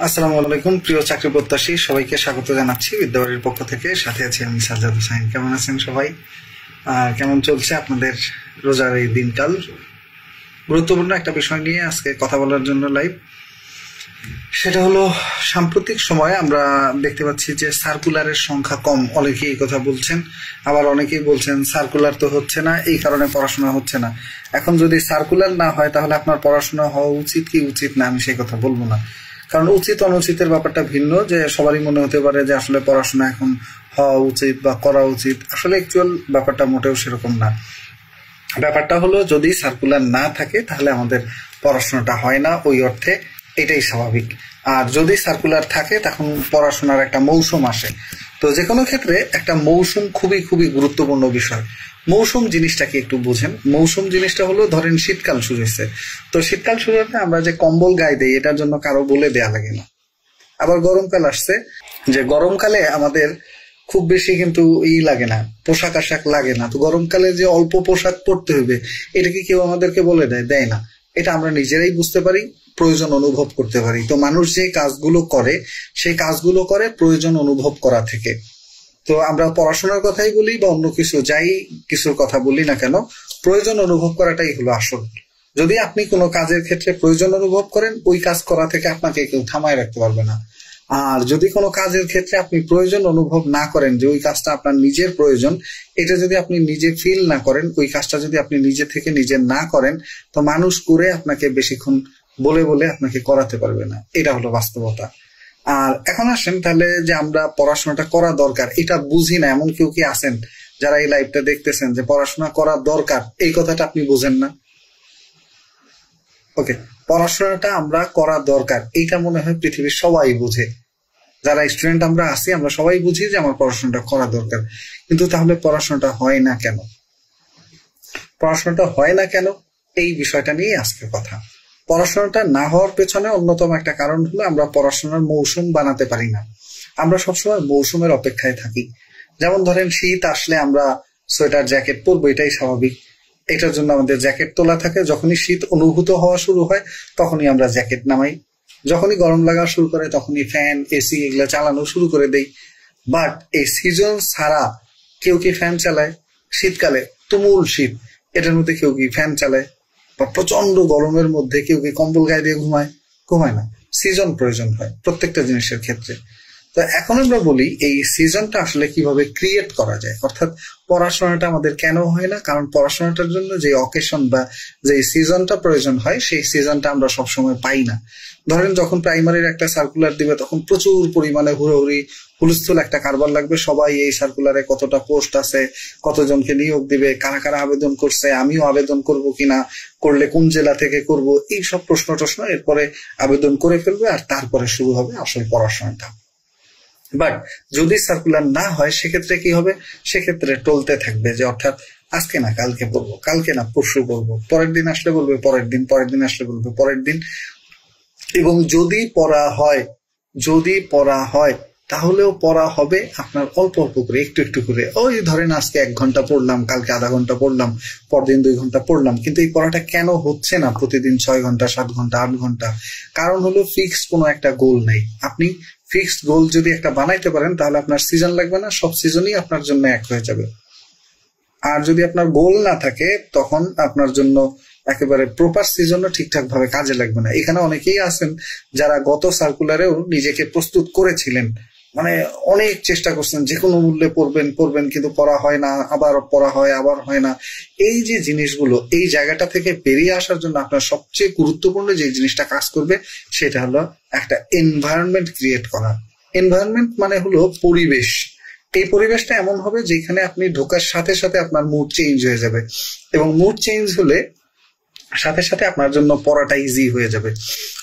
আসসালামু আলাইকুম প্রিয় চাকরি প্রত্যাশী সবাইকে স্বাগত জানাচ্ছি বিদ্যাবাড়ির পক্ষ থেকে। সাথে আছি আমি সাজ্জাদ হোসাইন। কেমন আছেন সবাই? কেমন চলছে আপনাদের রোজার এই দিনকাল? গুরুত্বপূর্ণ একটা বিষয় নিয়ে আজকে কথা বলার জন্য লাইভ। সেটা হলো, সাম্প্রতিক সময়ে আমরা দেখতে পাচ্ছি যে সার্কুলারের সংখ্যা কম। অনেকেই এই কথা বলছেন, আবার অনেকেই বলছেন সার্কুলার তো হচ্ছে না, এই কারণে পড়াশোনা হচ্ছে না। এখন যদি সার্কুলার না হয় তাহলে আপনার পড়াশোনা হওয়া উচিত কি উচিত না, আমি সেই কথা বলবো না। কারণ উচিত অনুচিতের ব্যাপারটা ভিন্ন। যে সবারই মনে হতে পারে যে আসলে পড়াশোনা এখন হওয়া উচিত বা করা উচিত, আসলে অ্যাকচুয়াল ব্যাপারটা মোটেও সেরকম না। ব্যাপারটা হলো, যদি সার্কুলার না থাকে তাহলে আমাদের পড়াশোনাটা হয় না, ওই অর্থে এটাই স্বাভাবিক। আর যদি সার্কুলার থাকে তখন পড়াশোনার একটা মৌসুম আসে। তো যে কোনো ক্ষেত্রে একটা মৌসুম খুবই খুবই গুরুত্বপূর্ণ বিষয়। মৌসুম জিনিসটাকে একটু বুঝেন। মৌসুম জিনিসটা হলো, ধরেন শীতকাল শুরু হয়েছে, তো শীতকাল শুরু হতে আমরা যে কম্বল গায়ে দিই এটার জন্য কারো বলে দেয়া লাগে না। আবার গরমকাল আসছে, যে গরমকালে আমাদের খুব বেশি কিন্তু লাগে না, পোশাক আশাক লাগে না। তো গরমকালে যে অল্প পোশাক পরতে হবে এটা কি কেউ আমাদেরকে বলে দেয় না। এটা আমরা নিজেরাই বুঝতে পারি, প্রয়োজন অনুভব করতে পারি। তো মানুষ যে কাজগুলো করে সেই কাজগুলো করে প্রয়োজন অনুভব করা থেকে। তো আমরা পড়াশোনার কথাই বলি বা অন্য কিছু যাই কিছুর কথা বলি না কেন, প্রয়োজন অনুভব করাটাই হলো আসল। যদি আপনি কোনো কাজের ক্ষেত্রে প্রয়োজন অনুভব করেন, ওই কাজ করা থেকে আপনাকে কেউ থামায় রাখতে পারবে না। আর যদি কোনো কাজের ক্ষেত্রে আপনি প্রয়োজন অনুভব না করেন, যে ওই কাজটা আপনার নিজের প্রয়োজন, এটা যদি আপনি নিজে ফিল না করেন, ওই কাজটা যদি আপনি নিজে থেকে নিজে না করেন, তো মানুষ করে আপনাকে বেশিক্ষণ বলে বলে আপনাকে করাতে পারবে না। এটা হলো বাস্তবতা। আর এখন আসেন তাহলে, যে আমরা পড়াশোনাটা করা দরকার এটা বুঝি না এমন কেউ কি আছেন যারা এই লাইভটা দেখতেছেন, যে পড়াশোনা করা দরকার এই কথাটা আপনি বুঝেন না? ওকে, পড়াশোনাটা আমরা করা দরকার এইটা মনে হয় পৃথিবীর সবাই বুঝে। যারা স্টুডেন্ট আমরা আছি আমরা সবাই বুঝি যে আমার পড়াশোনাটা করা দরকার। কিন্তু তাহলে পড়াশোনাটা হয় না কেন? পড়াশোনাটা হয় না কেন এই বিষয়টা নিয়ে আজকে কথা। পড়াশোনাটা না হওয়ার পেছনে অন্যতম একটা কারণ হলো, আমরা পড়াশোনার মৌসুম বানাতে পারি না। আমরা সবসময় মৌসুমের অপেক্ষায় থাকি। যেমন ধরেন শীত আসলে আমরা সোয়েটার জ্যাকেট পরবো, এটাই স্বাভাবিক। এটার জন্য আমাদের জ্যাকেট তোলা থাকে। যখনই শীত অনুভূত হওয়া শুরু হয় তখনই আমরা জ্যাকেট নামাই। যখনই গরম লাগা শুরু করে তখনই ফ্যান এসি এগুলা চালানো শুরু করে দেই। বাট এই সিজন ছাড়া কেউ কি ফ্যান চালায়? শীতকালে তুমুল শীত, এটার মধ্যে কেউ কি ফ্যান চালায়? বা প্রচন্ড গরমের মধ্যে কেউ কি কম্বল গায়ে দিয়ে ঘুমায়? ঘুমায় না। সিজন প্রয়োজন হয় প্রত্যেকটা জিনিসের ক্ষেত্রে। তো এখন আমরা বলি এই সিজনটা আসলে কিভাবে ক্রিয়েট করা যায়। অর্থাৎ পড়াশোনাটা আমাদের কেন হয় না? কারণ পড়াশোনাটার জন্য যে অকেশন বা যে সিজনটা প্রয়োজন হয় সেই সিজনটা আমরা সবসময় পাই না। ধরেন যখন প্রাইমারির একটা সার্কুলার দিবে তখন প্রচুর পরিমাণে হুড়োহুড়ি হুলস্থুল একটা কারবার লাগবে। সবাই এই সার্কুলারে কতটা পোস্ট আছে, কতজনকে নিয়োগ দিবে, কারা কারা আবেদন করছে, আমিও আবেদন করব কিনা, করলে কোন জেলা থেকে করব, এই সব প্রশ্ন টশ্ন এরপরে আবেদন করে ফেলবে। আর তারপরে শুরু হবে আসল পড়াশোনাটা। বাট যদি সার্কুলার না হয় সেক্ষেত্রে কি হবে? সেক্ষেত্রে টলতে থাকবে, যে অর্থাৎ আজকে না কালকে পড়বো, কালকে না পরশু পড়বো, পরের দিন আসলে বলবে পরের দিন, পরের দিন আসলে বলবে পরের দিন। এবং যদি পড়া হয় তাহলেও পড়া হবে আপনার অল্প অল্প করে, একটু একটু করে। ওই ধরেন আজকে 1 ঘন্টা পড়লাম, কালকে আধা ঘন্টা পড়লাম, পরদিন 2 ঘন্টা পড়লাম। কিন্তু এই পড়াটা কেন হচ্ছে না প্রতিদিন 6 ঘন্টা 7 ঘন্টা 8 ঘন্টা? কারণ হলো ফিক্সড কোনো একটা গোল নেই। আপনি ফিক্সড গোল যদি একটা বানাইতে পারেন তাহলে আপনার সিজন লাগবে না, সব সিজনই আপনার জন্য এক হয়ে যাবে। আর যদি আপনার গোল না থাকে তখন আপনার জন্য একেবারে প্রপার সিজনও ঠিকঠাক ভাবে কাজে লাগবে না। এখানে অনেকেই আছেন যারা গত সার্কুলারেও নিজেকে প্রস্তুত করেছিলেন, মানে অনেক চেষ্টা করছেন, যে কোনো মূল্যে পড়বেন কিন্তু পড়া হয় না, আবার পড়া হয় আবার হয় না। এই যে জিনিসগুলো, এই জায়গাটা থেকে বেরিয়ে আসার জন্য আপনার সবচেয়ে গুরুত্বপূর্ণ যে জিনিসটা কাজ করবে সেটা হলো একটা এনভায়রনমেন্ট ক্রিয়েট করা। এনভায়রনমেন্ট মানে হলো পরিবেশ। এই পরিবেশটা এমন হবে যেখানে আপনি ঢোকার সাথে সাথে আপনার মুড চেঞ্জ হয়ে যাবে, এবং মুড চেঞ্জ হলে সাথে সাথে আপনার জন্য পড়াটা ইজি হয়ে যাবে।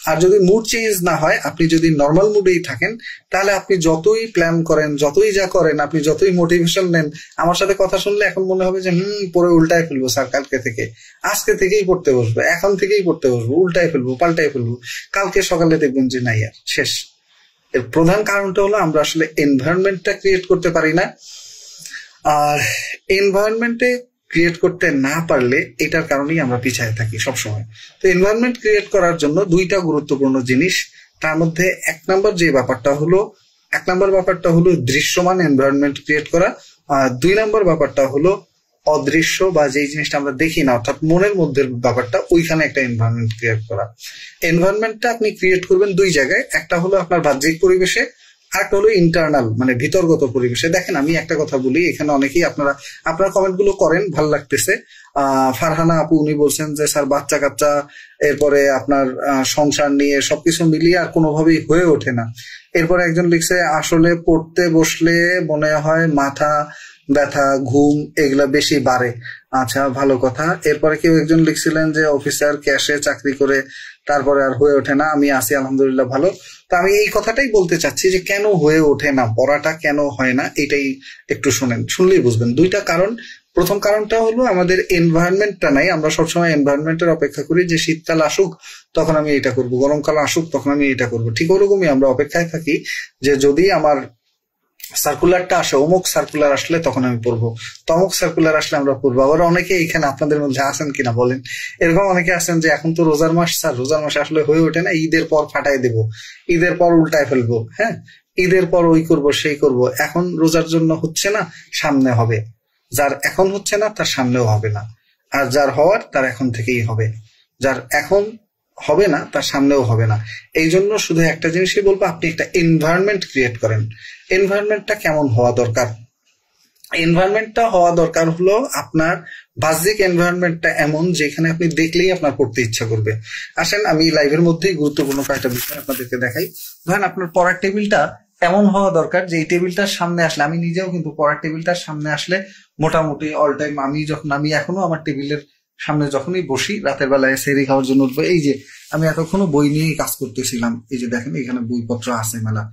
আর যদি মুড চেঞ্জ না হয়, আপনি যদি নর্মাল মুডেই থাকেন, তাহলে আপনি যতই প্ল্যান করেন, যতই যা করেন, আপনি যতই মোটিভেশন নেন, আমার সাথে কথা শুনলে এখন মনে হবে যে পরে উল্টায় ফেলবো স্যার, কালকে থেকে আজকে থেকেই পড়তে বসবো, এখন থেকেই পড়তে বসবো, উল্টায় ফেলবো পাল্টায় ফেলবো, কালকে সকালে দেখবেন যে নাই আর শেষ। এর প্রধান কারণটা হলো আমরা আসলে এনভায়রনমেন্টটা ক্রিয়েট করতে পারি না। আর এনভায়রনমেন্টে ক্রিয়েট করতে না পারলে এটার কারণেই আমরা পিছায় থাকি সবসময়। তো এনভায়রনমেন্ট ক্রিয়েট করার জন্য 2টা গুরুত্বপূর্ণ জিনিস তার মধ্যে এক নম্বর ব্যাপারটা হলো দৃশ্যমান এনভায়রনমেন্ট ক্রিয়েট করা, আর 2 নম্বর ব্যাপারটা হলো অদৃশ্য বা যেই জিনিসটা আমরা দেখি না অর্থাৎ মনের মধ্যে ব্যাপারটা, ওইখানে একটা এনভায়রনমেন্ট ক্রিয়েট করা। এনভায়রনমেন্টটা আপনি ক্রিয়েট করবেন 2 জায়গায়, একটা হলো আপনার বাহ্যিক পরিবেশে, আরেকটা হলো ইন্টারনাল মানে ভিতরগত পরিবেশে। দেখেন আমি একটা কথা বলি, এখানে অনেকেই আপনারা কমেন্ট গুলো করেন, ভালো লাগতেছে। ফারহানা আপু উনি বলছেন যে স্যার বাচ্চা কাচ্চা, এরপরে আপনার সংসার নিয়ে সবকিছু মিলিয়ে আর কোনোভাবেই হয়ে ওঠে না। এরপরে একজন লিখছে আসলে পড়তে বসলে মনে হয় মাথা ব্যথা, ঘুম এগুলা বেশি বাড়ে। আচ্ছা, ভালো কথা। এরপরে কেউ একজন লিখছিলেন যে অফিসার ক্যাশে চাকরি করে তারপরে আর হয়ে ওঠে না। আমি আছি আলহামদুলিল্লাহ ভালো। তো আমি এই কথাটাই বলতে চাচ্ছি যে কেন হয়ে ওঠে না, পড়াটা কেন হয় না, এটাই একটু শুনলেই বুঝবেন। 2টা কারণ। প্রথম কারণটা হলো আমাদের এনভায়রনমেন্টটা নাই। আমরা সবসময় এনভায়রনমেন্টের অপেক্ষা করি যে শীতকাল আসুক তখন আমি এটা করব, গরমকাল আসুক তখন আমি এটা করব। ঠিক ওরকমই আমরা অপেক্ষায় থাকি যে যদি আমার সার্কুলারটা আসে, অমুক সার্কুলার আসলে তখন আমি পড়বো, তমুক সার্কুলার আসলে আমরা পড়বো। আবার অনেকে এখানে আপনাদের মধ্যে আছেন কিনা বলেন, এরকম অনেকে আছেন যে এখন তো রোজার মাস স্যার, রোজার মাসে আসলে হয়ে ওঠে না, ঈদের পর ফাটাই দেবো, ঈদের পর উল্টায় ফেলবো, হ্যাঁ ঈদের পর ওই করব সেই করব। এখন রোজার জন্য হচ্ছে না, সামনে হবে। যার এখন হচ্ছে না তার সামনেও হবে না, আর যার হওয়ার তার এখন থেকেই হবে। যার এখন হবে না তার সামনেও হবে না। এই জন্য শুধু একটা জিনিসই বলবো, আপনি একটা এনভায়রনমেন্ট ক্রিয়েট করেন। এনভায়রনমেন্টটা কেমন হওয়া দরকার? এনভায়রনমেন্টটা হওয়া দরকার হলো আপনার বাহ্যিক এনভায়রনমেন্টটা এমন যেখানে আপনি দেখলেই আপনার পড়তে ইচ্ছা করবে। আসেন আমি লাইভের মধ্যেই গুরুত্বপূর্ণ কয়েকটা বিষয় আপনাদেরকে দেখাই। ধরেন আপনার পড়ার টেবিলটা এমন হওয়া দরকার যে এই টেবিলটার সামনে আসলে, আমি নিজেও কিন্তু পড়ার টেবিলটার সামনে আসলে মোটামুটি অল টাইম আমি এখনো আমার টেবিলের সামনে যখনই বসি, রাতের বেলায় সেহরি খাওয়ার জন্য উঠবো, এই যে আমি এতক্ষণও বই নিয়েই কাজ করতেছিলাম, এই যে দেখেন এখানে বইপত্র আছে মেলা।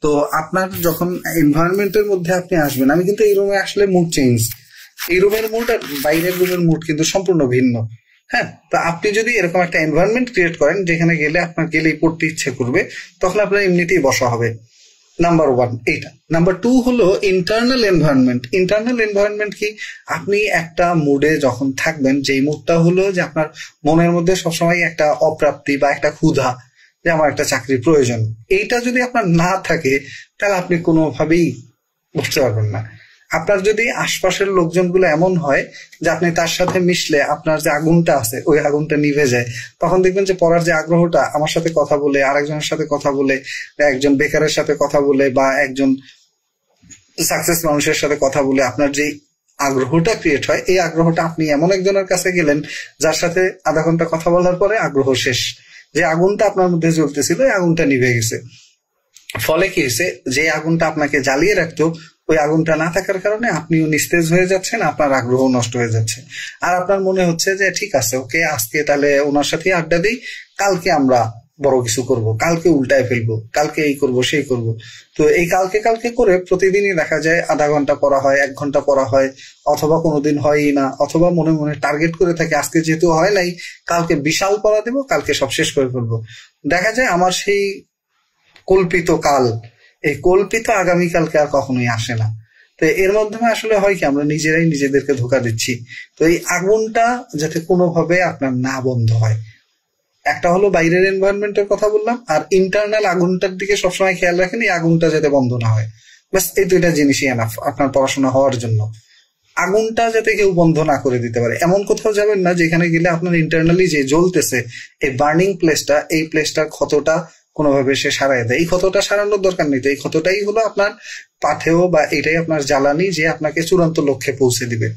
তো আপনার যখন এনভায়রনমেন্টের মধ্যে আপনি আসবেন, আমি কিন্তু এই রুমে আসলে মুড চেঞ্জ, এই রুমের মুড আর বাইরের রুমের মুড কিন্তু সম্পূর্ণ ভিন্ন। হ্যাঁ, তো আপনি যদি এরকম একটা এনভায়রনমেন্ট ক্রিয়েট করেন যেখানে গেলে আপনার গেলেই পড়তে ইচ্ছে করবে, তখন আপনার এমনিতেই বসা হবে। নাম্বার 1 এইটা। নাম্বার 2 হলো ইন্টারনাল এনভায়রনমেন্ট। ইন্টারনাল এনভায়রনমেন্ট কি? আপনি একটা মুডে যখন থাকবেন, যেই মুডটা হলো যে আপনার মনের মধ্যে সবসময় একটা অপ্রাপ্তি বা একটা ক্ষুধা যে আমার একটা চাকরির প্রয়োজন, এইটা যদি আপনার না থাকে তাহলে আপনি কোনোভাবেই বুঝতে পারবেন না। আপনার যদি আশপাশের লোকজনগুলো এমন হয় যে আপনি তার সাথে মিশলে আপনার যে আগুনটা আছে ওই আগুনটা নিভে যায়, তখন দেখবেন যে পড়ার যে আগ্রহটা, আমার সাথে কথা বলে, আরেকজনের সাথে কথা বলে, একজন বেকারের সাথে কথা বলে বা একজন সাকসেস মানুষের সাথে কথা বলে আপনার যে আগ্রহটা ক্রিয়েট হয়, এই আগ্রহটা আপনি এমন একজনের কাছে গেলেন যার সাথে আধা ঘন্টা কথা বলার পরে আগ্রহ শেষ। যে আগুনটা আপনার মধ্যে জ্বলতেছিল এই আগুনটা নিভে গেছে। ফলে কি হয়েছে, যে আগুনটা আপনাকে জ্বালিয়ে রাখতো ওই আগুনটা না থাকার কারণে আপনিও নিস্তেজ হয়ে যাচ্ছেন, আপনার আগ্রহ নষ্ট হয়ে যাচ্ছে। আর আপনার মনে হচ্ছে যে ঠিক আছে, ওকে আজকে তাহলে ওনার সাথে আড্ডা দিই, কালকে আমরা বড় কিছু করব, কালকে উল্টায় ফেলবো, কালকে এই করব সেই করব। তো এই কালকে কালকে করে প্রতিদিনই দেখা যায় আধা ঘন্টা পড়া হয়, 1 ঘন্টা পড়া হয়, অথবা কোনোদিন হয়ই না, অথবা মনে মনে টার্গেট করে থাকে আজকে যেহেতু হয় নাই কালকে বিশাল পড়া দেবো, কালকে সব শেষ করে ফেলবো। দেখা যায় আমার সেই কল্পিত কাল, এই কল্পিত আগামীকালকে আর কখনোই আসে না। তো এর মাধ্যমে আসলে হয় কি, আমরা নিজেরাই নিজেদেরকে ধোঁকা দিচ্ছি। তো এই আগুনটা যাতে কোনোভাবে আপনার না বন্ধ হয়, একটা হলো বাইরের এনভায়রনমেন্টের কথা বললাম, আর ইন্টারনাল আগুনটার দিকে সবসময় খেয়াল রাখেন, এই আগুনটা যাতে বন্ধ না হয়। ব্যাস এই 2টা জিনিসই এনাফ আপনার পড়াশোনা হওয়ার জন্য। আগুনটা যাতে কেউ বন্ধ না করে দিতে পারে। এমন কোথাও যাবেন না যেখানে গেলে আপনার ইন্টারনালি যে জ্বলতেছে এই বার্নিং প্লেসটা, এই প্লেসটার ক্ষতটা কোনোভাবে সে সারাই দেয়। এই ক্ষতটা সারানোর দরকার নেই। তো এই ক্ষতটাই হলো আপনার পাথেয় বা এটাই আপনার জ্বালানি যে আপনাকে চূড়ান্ত লক্ষ্যে পৌঁছে দিবে।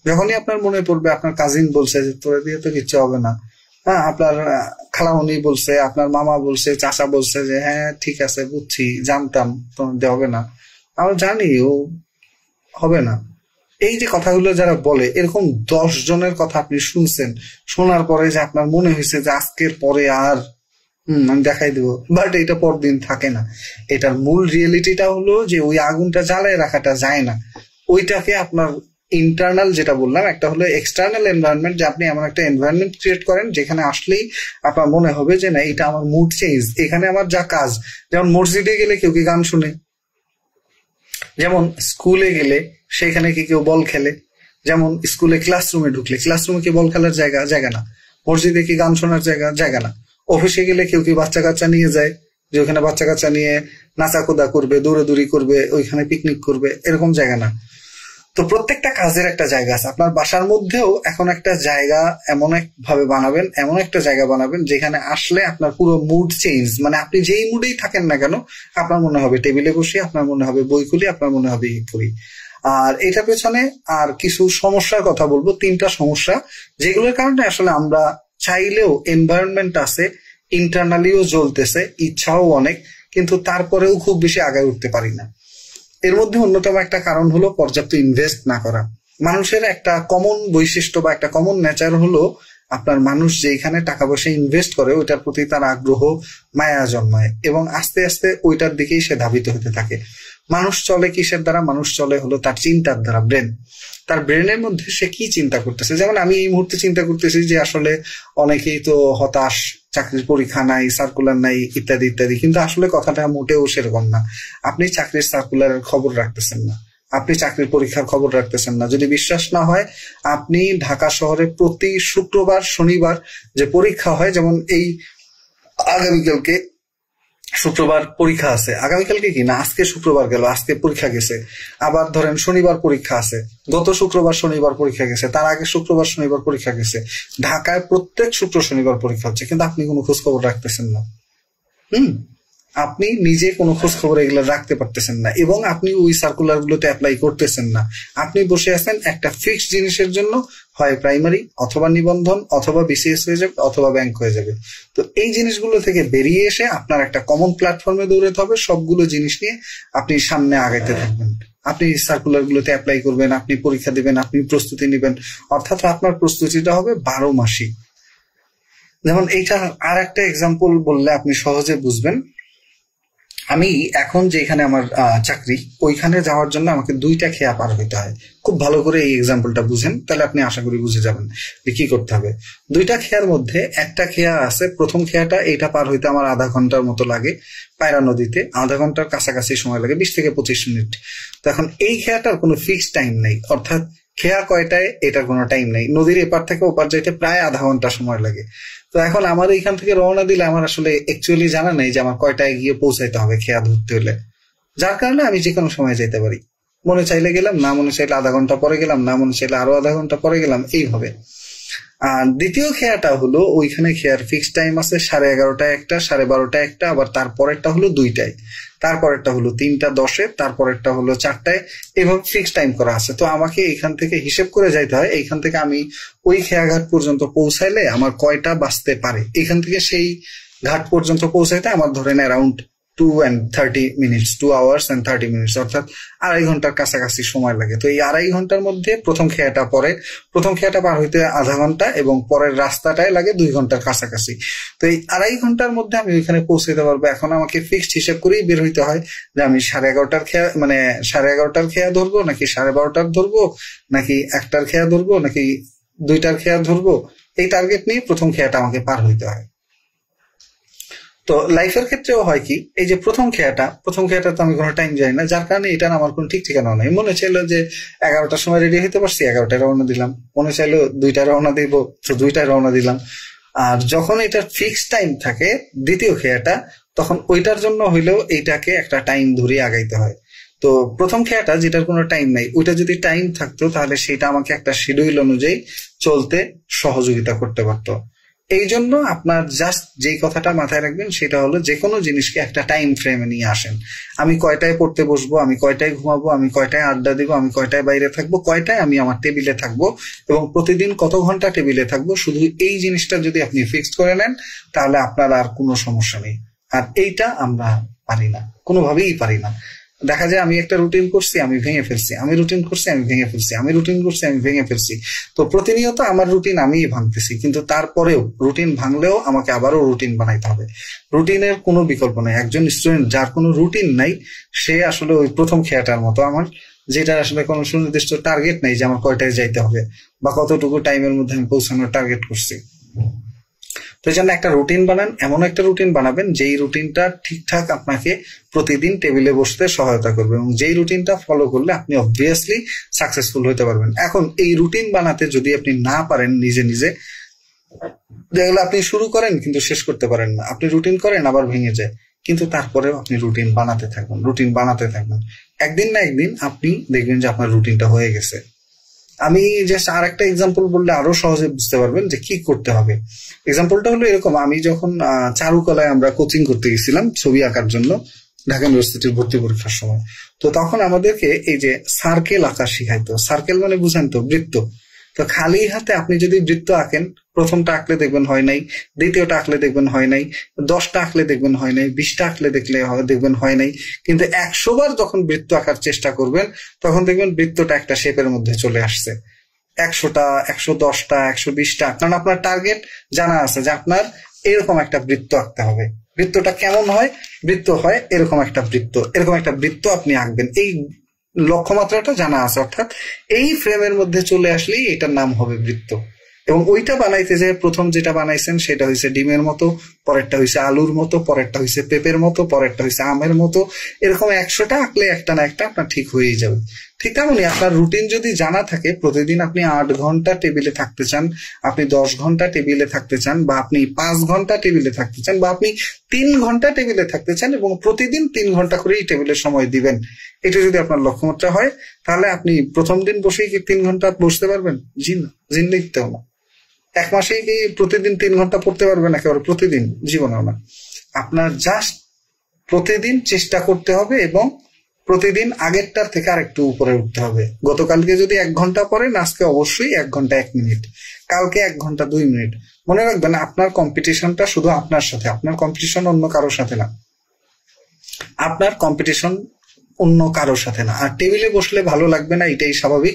যখনই আপনার মনে পড়বে আপনার কাজিন বলছে যে তোর দিয়ে তো কিচ্ছু হবে না, হ্যাঁ আপনার খালামণি বলছে, আপনার মামা বলছে, চাচা বলছে যে হ্যাঁ ঠিক আছে বুঝছি, জানতাম তোমার দিয়ে হবে না, আমি জানি ও হবে না, এই যে কথাগুলো যারা বলে, এরকম 10 জনের কথা আপনি শুনছেন, শোনার পরে যে আপনার মনে হয়েছে যে আজকের পরে আর আমি দেখাই দিব, বাট এটা পরদিন থাকে না। এটার মূল রিয়েলিটিটা হলো যে ওই আগুনটা জ্বালায় রাখাটা যায় না। ওইটাকে আপনার ইন্টারনাল যেটা বললাম, একটা হলো এক্সটার্নাল এনভায়রনমেন্ট, যে আপনি এমন একটা এনভায়রনমেন্ট ক্রিয়েট করেন যেখানে আসলেই আপনার মনে হবে যে না এটা আমার মুড চেঞ্জ, এখানে আমার যা কাজ। যেমন মসজিদে গেলে কেউ কি গান শুনে, যেমন স্কুলে গেলে সেখানে কি কেউ বল খেলে, যেমন স্কুলে ক্লাসরুমে ঢুকলে ক্লাসরুমে কি বল খেলার জায়গা না, মসজিদে কি গান শোনার জায়গা না, অফিসে গেলে কেউ কি বাচ্চা কাচ্চা নিয়ে যায়, যে ওখানে বাচ্চা কাচ্চা নিয়ে নাচাকুদা করবে, দৌড়াদৌড়ি করবে, ওইখানে পিকনিক করবে, এরকম জায়গা না। তো প্রত্যেকটা কাজের একটা জায়গা আছে। আপনার বাসার মধ্যেও এখন একটা জায়গা এমন এক ভাবে বানাবেন, এমন একটা জায়গা বানাবেন যেখানে আসলে আপনার পুরো মুড চেঞ্জ, মানে আপনি যেই মুডেই থাকেন না কেন আপনার মনে হবে টেবিলে বসি, আপনার মনে হবে বই খুলি, আপনার মনে হবে ই করি। আর এটা পেছনে আর কিছু সমস্যার কথা বলবো, 3টা সমস্যা যেগুলোর কারণে আসলে আমরা চাইলেও এনভায়রনমেন্ট আছে, ইন্টারনালিও জ্বলতেছে, ইচ্ছাও অনেক, কিন্তু তারপরেও খুব বেশি আগায় উঠতে পারি না। এর মধ্যে অন্যতম একটা কারণ হলো পর্যাপ্ত ইনভেস্ট না করা। মানুষের একটা কমন বৈশিষ্ট্য বা একটা কমন নেচার হলো আপনার মানুষ যেখানে টাকা পয়সা ইনভেস্ট করে ওইটার প্রতি তার আগ্রহ, মায়া জন্মায় এবং আস্তে আস্তে ওইটার দিকেই সে ধাবিত হতে থাকে। মানুষ চলে কিসের দ্বারা? মানুষ চলে হলো তার চিন্তার দ্বারা, ব্রেন। তার ব্রেনের মধ্যে সে কি চিন্তা করতেছে। যেমন আমি এই মুহূর্তে চিন্তা করতেছি যে আসলে অনেকেই তো হতাশ, চাকরির পরীক্ষা নাই, সার্কুলার নাই, ইত্যাদি ইত্যাদি, কিন্তু আসলে কথাটা মোটেও সেরকম না। আপনি চাকরির সার্কুলারের খবর রাখতেছেন না, আপনি চাকরির পরীক্ষার খবর রাখতেছেন না। যদি বিশ্বাস না হয়, আপনি ঢাকা শহরে প্রতি শুক্রবার শনিবার যে পরীক্ষা হয়, যেমন এই আগামীকালকে শুক্রবার পরীক্ষা আছে, আগামীকালকে কি না আজকে শুক্রবার গেল, আজকে পরীক্ষা গেছে, আবার ধরেন শনিবার পরীক্ষা আছে, গত শুক্রবার শনিবার পরীক্ষা গেছে, তার আগে শুক্রবার শনিবার পরীক্ষা গেছে। ঢাকায় প্রত্যেক শুক্র শনিবার পরীক্ষা হচ্ছে, কিন্তু আপনি কোনো খোঁজ খবর রাখতেছেন না। আপনি নিজে কোনো খোঁজ খবর এগুলো রাখতে পারতেছেন না এবং আপনি ওই সার্কুলার গুলোতে অ্যাপ্লাই করতেছেন না। আপনি বসে আছেন একটা ফিক্সড জিনিসের জন্য, হয় প্রাইমারি অথবা নিবন্ধন অথবা বিসিএস হয়ে যাবে অথবা ব্যাংক হয়ে যাবে। তো এই জিনিসগুলো থেকে বেরিয়ে এসে আপনার একটা কমন প্ল্যাটফর্মে দৌড়াতে হবে, সবগুলো জিনিস নিয়ে আপনি সামনে আগাইতে থাকবেন। আপনি সার্কুলার গুলোতে অ্যাপ্লাই করবেন, আপনি পরীক্ষা দিবেন, আপনি প্রস্তুতি নেবেন, অর্থাৎ আপনার প্রস্তুতিটা হবে 12 মাসই। যেমন এইটা আর একটা এক্সাম্পল বললে আপনি সহজে বুঝবেন। আমি এখন যেখানে আমার চাকরি, ওইখানে যাওয়ার জন্য আমাকে 2টা খেয়া পার হইতে হয়। খুব ভালো করে এই এক্সাম্পলটা বুঝেন, তাহলে আপনি আশা করি বুঝে যাবেন যে কি করতে হবে। 2টা খেয়ার মধ্যে একটা খেয়া আছে, প্রথম খেয়াটা এটা পার হইতে আমার আধা ঘন্টার মতো লাগে, পায়রা নদীতে আধা ঘন্টার কাছাকাছি সময় লাগে, 20 থেকে 25 মিনিট। তো এখন এই খেয়াটার কোনো ফিক্সড টাইম নেই, অর্থাৎ খেয়া কয়টায় এটার কোনো টাইম নেই। নদীর এপার থেকে ওপার যাইতে প্রায় আধা ঘন্টা সময় লাগে। তো এখন আমার এইখান থেকে রওনা দিলে আমার আসলে অ্যাকচুয়ালি জানা নেই যে আমার কয়টায় গিয়ে পৌঁছাইতে হবে খেয়া ধরতে হলে, যার কারণে আমি যে কোনো সময় যেতে পারি। মনে চাইলে গেলাম, না মনে চাইলে আধা ঘন্টা পরে গেলাম, না মনে চাইলে আরো আধা ঘন্টা পরে গেলাম, এইভাবে। আর দ্বিতীয় খেয়াটা হলো ওইখানে খেয়ার ফিক্সড টাইম আছে, 11:30টায় একটা, 12:30টায় একটা, আবার তারপরেরটা হলো 2টায়, তারপরেরটা হলো 3:10-এ, তারপরেরটা হলো 4টায়, এভাবে ফিক্সড টাইম করা আছে। তো আমাকে এইখান থেকে হিসেব করে যাইতে হয়, এইখান থেকে আমি ওই খেয়াঘাট পর্যন্ত পৌঁছাইলে আমার কয়টা বাজতে পারে। এখান থেকে সেই ঘাট পর্যন্ত পৌঁছাইতে আমার ধরেন অ্যারাউন্ড 2 hours and 30 minutes, অর্থাৎ 2.5 ঘন্টার কাছাকাছি সময় লাগে। তো এই 2.5 ঘন্টার মধ্যে প্রথম খেয়াটা পার হইতে আধা ঘন্টা এবং পরের রাস্তাটায় লাগে 2 ঘন্টার কাছাকাছি। তো এই 2.5 ঘন্টার মধ্যে আমি ওইখানে পৌঁছাতে পারবো। এখন আমাকে ফিক্সড হিসেব করেই বের হইতে হয় যে আমি 11:30টার খেয়া, মানে 11:30টার খেয়া ধরবো, নাকি 12:30টার ধরবো, নাকি 1টার খেয়া ধরবো, নাকি 2টার খেয়া ধরবো। এই টার্গেট নিয়ে প্রথম খেয়াটা আমাকে পার হইতে হয়। তো লাইফের ক্ষেত্রেও হয় কি, এই যে প্রথম খেয়াটা তো আমি কোনো টাইম যাই না, যার কারণে এটা আমার কোনো ঠিক ঠিকানা নেই। মনে চাইলো যে 11টার সময় রেডি হইতে পারছি, 11টায় রওনা দিলাম। মনে চাইলো 2টায় রওনা দিব, তো 2টায় রওনা দিলাম। আর যখন এটার ফিক্সড টাইম থাকে দ্বিতীয় খেয়াটা, তখন ওইটার জন্য হইলেও এইটাকে একটা টাইম ধরে আগাইতে হয়। তো প্রথম খেয়াটা যেটার কোনো টাইম নাই, ওইটা যদি টাইম থাকতো তাহলে সেটা আমাকে একটা শিডিউল অনুযায়ী চলতে সহযোগিতা করতে পারতো। এই জন্য আপনার জাস্ট যেই কথাটা মাথায় রাখবেন সেটা হলো, যে কোনো জিনিসকে একটা টাইম ফ্রেমে নিয়ে আসেন। আমি কয়টায় পড়তে বসবো, আমি কয়টায় ঘুমাবো, আমি কয়টায় আড্ডা দিব, আমি কয়টায় বাইরে থাকবো, কয়টায় আমি আমার টেবিলে থাকবো এবং প্রতিদিন কত ঘন্টা টেবিলে থাকবো। শুধু এই জিনিসটা যদি আপনি ফিক্সড করে নেন তাহলে আপনার আর কোনো সমস্যা নেই। আর এইটা আমরা পারি না, কোনোভাবেই পারি না। দেখা যায় আমি একটা রুটিন করছি, আমি ভেঙে ফেলছি, আমি রুটিন করছি, আমি ভেঙে ফেলছি, আমি রুটিন করছি, আমি ভেঙে ফেলছি। তো প্রতিনিয়ত আমার রুটিন আমিই ভাঙতেছি, কিন্তু তারপরেও রুটিন ভাঙলেও আমাকে আবারও রুটিন বানাইতে হবে। রুটিনের কোনো বিকল্প নাই। একজন স্টুডেন্ট যার কোনো রুটিন নাই, সে আসলে ওই প্রথম খেয়াটার মতো আমার, যেটা আসলে কোনো সুনির্দিষ্ট টার্গেট নাই যে আমার কয়টায় যাইতে হবে বা কতটুকু টাইমের মধ্যে আমি পৌঁছানোর টার্গেট করছি। তো এই জন্য একটা রুটিন বানান, এমন একটা রুটিন বানাবেন যেই রুটিনটা ঠিকঠাক আপনাকে প্রতিদিন টেবিলে বসতে সহায়তা করবে এবং যেই রুটিনটা ফলো করলে আপনি অবভিয়াসলি সাকসেসফুল হতে পারবেন। এখন এই রুটিন বানাতে যদি আপনি না পারেন নিজে নিজে, যেগুলো আপনি শুরু করেন কিন্তু শেষ করতে পারেন না, আপনি রুটিন করেন আবার ভেঙে যায়, কিন্তু তারপরেও আপনি রুটিন বানাতে থাকবেন। একদিন না একদিন আপনি দেখবেন যে আপনার রুটিনটা হয়ে গেছে। আমি জাস্ট আর একটা এক্সাম্পল বললে আরো সহজে বুঝতে পারবেন যে কি করতে হবে। এক্সাম্পলটা হলো এরকম, আমি যখন চারুকলায় আমরা কোচিং করতে গেছিলাম ছবি আঁকার জন্য ঢাকা ইউনিভার্সিটির ভর্তি পরীক্ষার সময়, তো তখন আমাদেরকে এই যে সার্কেল আঁকা শিখাইতো। সার্কেল মানে বুঝেন তো, বৃত্ত। তো খালি হাতে আপনি যদি বৃত্ত আঁকেন, প্রথমটা আঁকলে দেখবেন হয় নাই, দ্বিতীয়টা আঁকলে দেখবেন হয় নাই, 10টা আঁকলে দেখবেন হয় নাই, 20টা আঁকলে দেখবেন হয় নাই, কিন্তু 100 বার যখন বৃত্ত আঁকার চেষ্টা করবেন তখন দেখবেন বৃত্তটা একটা শেপের মধ্যে চলে আসছে। 100টা, 110টা, 120টা, কারণ আপনার টার্গেট জানা আছে যে আপনার এরকম একটা বৃত্ত আঁকতে হবে। বৃত্তটা কেমন হয়? বৃত্ত হয় এরকম একটা বৃত্ত আপনি আঁকবেন, এই লক্ষ্যমাত্রাটা জানা আছে। অর্থাৎ এই ফ্রেমের মধ্যে চলে আসলেই এটার নাম হবে বৃত্ত। এবং ওইটা বানাইতে যে প্রথম যেটা বানাইছেন সেটা হয়েছে ডিমের মতো, পরেরটা হয়েছে আলুর মতো, পরেরটা হয়েছে পেঁপের মতো, পরেরটা হয়েছে আমের মতো। এরকম 100টা আঁকলে একটা না একটা আপনার ঠিক হয়েই যাবে। ঠিক তেমনই আপনার রুটিন যদি জানা থাকে, প্রতিদিন আপনি 8 ঘন্টা টেবিলে থাকতে চান, আপনি 10 ঘন্টা টেবিলে থাকতে চান, বা আপনি 5 ঘন্টা টেবিলে থাকতে চান, বা আপনি 3 ঘন্টা টেবিলে থাকতে চান, এবং প্রতিদিন 3 ঘন্টা করেই টেবিলে সময় দিবেন, এটা যদি আপনার লক্ষ্যমাত্রা হয়, তাহলে আপনি প্রথম দিন বসেই কি 3 ঘন্টা বসতে পারবেন? জি না, জিন্দেগিতেও না। 1 মাসেই কি প্রতিদিন 3 ঘন্টা পড়তে পারবেন? একেবারে প্রতিদিন জীবনেও না। আপনার জাস্ট প্রতিদিন চেষ্টা করতে হবে, এবং প্রতিদিন আগেরটার থেকে আরেকটু উপরে উঠতে হবে। গতকালকে যদি 1 ঘন্টা পড়েন, আজকে অবশ্যই 1 ঘন্টা 1 মিনিট, কালকে 1 ঘন্টা 2 মিনিট। মনে রাখবেন, আপনার কম্পিটিশনটা শুধু আপনার সাথে, আপনার কম্পিটিশন অন্য কারোর সাথে না। আপনার কম্পিটিশন অন্য কারোর সাথে না। আর টেবিলে বসলে ভালো লাগবে না, এটাই স্বাভাবিক।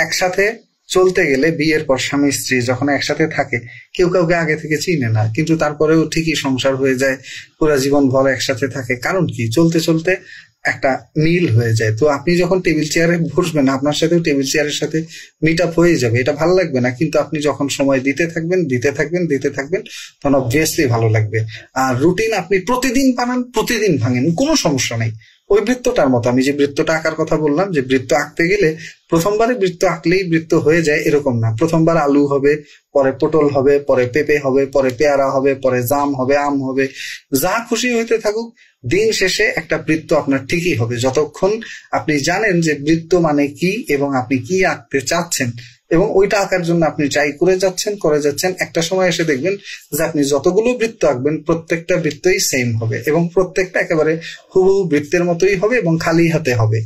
একসাথে চলতে গেলে, বিয়ের পর স্বামী স্ত্রী যখন একসাথে থাকে, কেউ কাউকে আগে থেকে চিনে না, কিন্তু তারপরেও ঠিকই সংসার হয়ে যায়, পুরো জীবন ভর একসাথে থাকে। কারণ কি? চলতে চলতে একটা মিল হয়ে যায়। তো আপনি যখন টেবিল চেয়ারে বসবেন, আপনার সাথেও টেবিল চেয়ারের সাথে মিট আপ হয়ে যাবে। এটা ভালো লাগবে না, কিন্তু আপনি যখন সময় দিতে থাকবেন তখন অবভিয়াসলি ভালো লাগবে। আর রুটিন আপনি প্রতিদিন বানান, প্রতিদিন ভাঙেন, কোনো সমস্যা নেই। ওই বৃত্তটার মতো, আমি যে বৃত্তটা আঁকার কথা বললাম, যে বৃত্ত আঁকতে গেলে প্রথমবারে বৃত্ত আঁকলেই বৃত্ত হয়ে যায় এরকম না। প্রথমবার আলু হবে, পরে পটল হবে, পরে পেঁপে হবে, পরে পেয়ারা হবে, পরে জাম হবে, আম হবে, যা খুশি হইতে থাকুক, দিন শেষে একটা বৃত্ত আপনার ঠিকই হবে, যতক্ষণ আপনি জানেন যে বৃত্ত মানে কি এবং আপনি কি আঁকতে চাচ্ছেন, এবং ওইটা আঁকার জন্য আপনি ট্রাই করে যাচ্ছেন। একটা সময় এসে দেখবেন যে আপনি যতগুলো বৃত্ত আঁকবেন, প্রত্যেকটা বৃত্তই সেম হবে, এবং প্রত্যেকটা একেবারে হুবহু বৃত্তের মতোই হবে, এবং খালি হাতে হবে।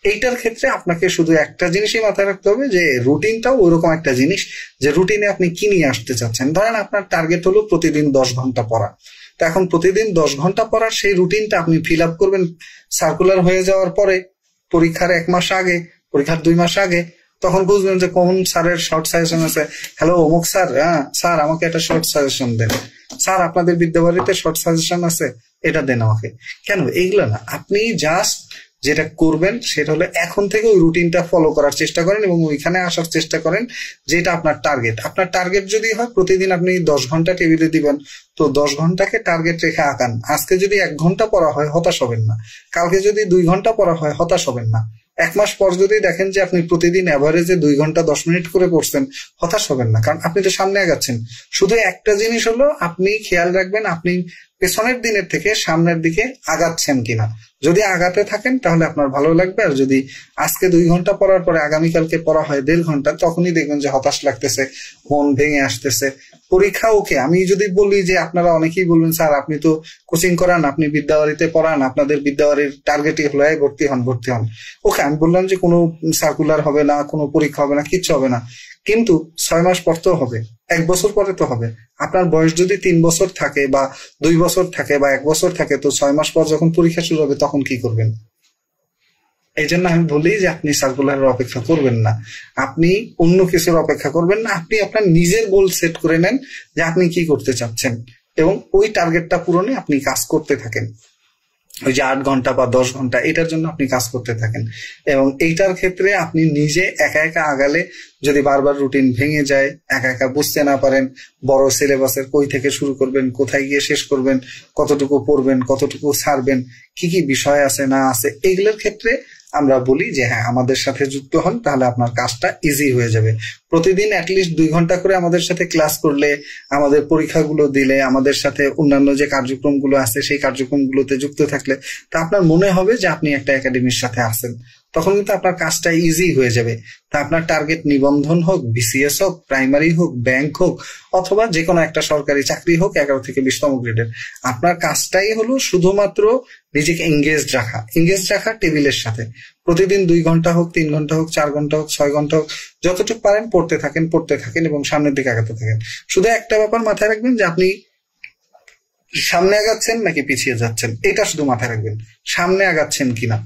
এইটার ক্ষেত্রে আপনাকে শুধু একটা জিনিসই মাথায় রাখতে হবে, যে রুটিনটাও ওইরকম একটা জিনিস, যে রুটিনে আপনি কি নিয়ে আসতে চাচ্ছেন। ধরেন আপনার টার্গেট হলো প্রতিদিন 10 ঘন্টা পড়া। তো এখন প্রতিদিন 10 ঘন্টা পড়ার সেই রুটিনটা আপনি ফিল আপ করবেন সার্কুলার হয়ে যাওয়ার পরে, পরীক্ষার 1 মাস আগে, পরীক্ষার 2 মাস আগে। তখন বুঝবেন যে কোন স্যারের শর্ট সাজেশন আছে। হ্যালো অমুক স্যার, স্যার আমাকে একটা শর্ট সাজেশন দেন। স্যার আপনাদের বিদ্যাবাড়িতে শর্ট সাজেশন আছে, এটা দেন আমাকে। কেন? এইগুলো না, আপনি জাস্ট যেটা করবেন সেটা হলো এখন থেকে ওই রুটিনটা ফলো করার চেষ্টা করেন, এবং ওইখানে আসার চেষ্টা করেন যেটা আপনার টার্গেট। আপনার টার্গেট যদি হয় প্রতিদিন আপনি 10 ঘন্টা টেবিলে দিবেন, তো 10 ঘন্টাকে টার্গেট রেখে আঁকান। আজকে যদি 1 ঘন্টা পড়া হয়, হতাশ হবেন না। কালকে যদি 2 ঘন্টা পড়া হয়, হতাশ হবেন না। 1 মাস পর যদি দেখেন যে আপনি প্রতিদিন অ্যাভারেজে 2 ঘন্টা 10 মিনিট করে পড়ছেন, হতাশ হবেন না, কারণ আপনি তো সামনে আগাচ্ছেন। শুধু একটা জিনিস হলো, আপনি খেয়াল রাখবেন আপনি পেছনের দিনের থেকে সামনের দিকে আগাচ্ছেন কিনা। যদি আগাতে থাকেন তাহলে আপনার ভালো লাগবে। আর যদি আজকে 2 ঘন্টা পড়ার পরে আগামীকালকে পড়া হয় 1.5 ঘন্টা, তখনই দেখবেন যে হতাশ লাগতেছে, মন ভেঙে আসতেছে। পরীক্ষা ওকে, আমি যদি বলি যে আপনারা অনেকেই বলবেন স্যার আপনি তো কোচিং করান, আপনি বিদ্যাবাড়িতে পড়ান, আপনাদের বিদ্যাবাড়ির টার্গেটই হলো ভর্তি হন। ওকে, আমি বললাম যে কোনো সার্কুলার হবে না, কোনো পরীক্ষা হবে না, কিচ্ছু হবে না, কিন্তু 6 মাস পর তো হবে, 1 বছর পরে তো হবে। আপনার বয়স যদি 3 বছর থাকে, বা 2 বছর থাকে, বা 1 বছর থাকে, তো 6 মাস পর যখন পরীক্ষা শুরু হবে তখন কি করবেন? এই জন্য আমি বলি যে আপনি সার্কুলারের অপেক্ষা করবেন না, আপনি অন্য কিছুর অপেক্ষা করবেন না। আপনি আপনার নিজের গোল সেট করে নেন যে আপনি কি করতে চাচ্ছেন, এবং ওই টার্গেটটা পূরণে আপনি কাজ করতে থাকেন। ওই যে 8 ঘন্টা বা 10 ঘন্টা, এটার জন্য আপনি কাজ করতে থাকেন। এবং এইটার ক্ষেত্রে আপনি নিজে একা একা আগালে, যদি বারবার রুটিন ভেঙে যায়, একা একা বুঝতে না পারেন বড় সিলেবাসের কই থেকে শুরু করবেন, কোথায় গিয়ে শেষ করবেন, কতটুকু পড়বেন, কতটুকু ছাড়বেন, কি কি বিষয় আছে না আছে, এগুলোর ক্ষেত্রে আমরা বলি যে হ্যাঁ আমাদের সাথে যুক্ত হন, তাহলে আপনার কাজটা ইজি হয়ে যাবে। প্রতিদিন অ্যাটলিস্ট 2 ঘন্টা করে আমাদের সাথে ক্লাস করলে, আমাদের পরীক্ষাগুলো দিলে, আমাদের সাথে অন্যান্য যে কার্যক্রমগুলো আছে সেই কার্যক্রমগুলোতে যুক্ত থাকলে তা আপনার মনে হবে যে আপনি একটা একাডেমির সাথে আছেন। তখন কিন্তু আপনার কাজটা ইজি হয়ে যাবে। তা আপনার টার্গেট নিবন্ধন হোক, বিসিএস হোক, প্রাইমারি হোক, ব্যাংক হোক, অথবা যে কোনো একটা সরকারি চাকরি হোক 11 থেকে 20তম গ্রেডের, আপনার কাজটাই হলো শুধুমাত্র নিজেকে এঙ্গেজ রাখা টেবিলের সাথে। প্রতিদিন 2 ঘন্টা হোক, 3 ঘন্টা হোক, 4 ঘন্টা হোক, 6 ঘন্টা হোক, যতটুকু পারেন পড়তে থাকেন এবং সামনের দিকে আগাতে থাকেন। শুধু একটা ব্যাপার মাথায় রাখবেন যে আপনি সামনে আগাচ্ছেন নাকি পিছিয়ে যাচ্ছেন, এটা শুধু মাথায় রাখবেন, সামনে আগাচ্ছেন কিনা।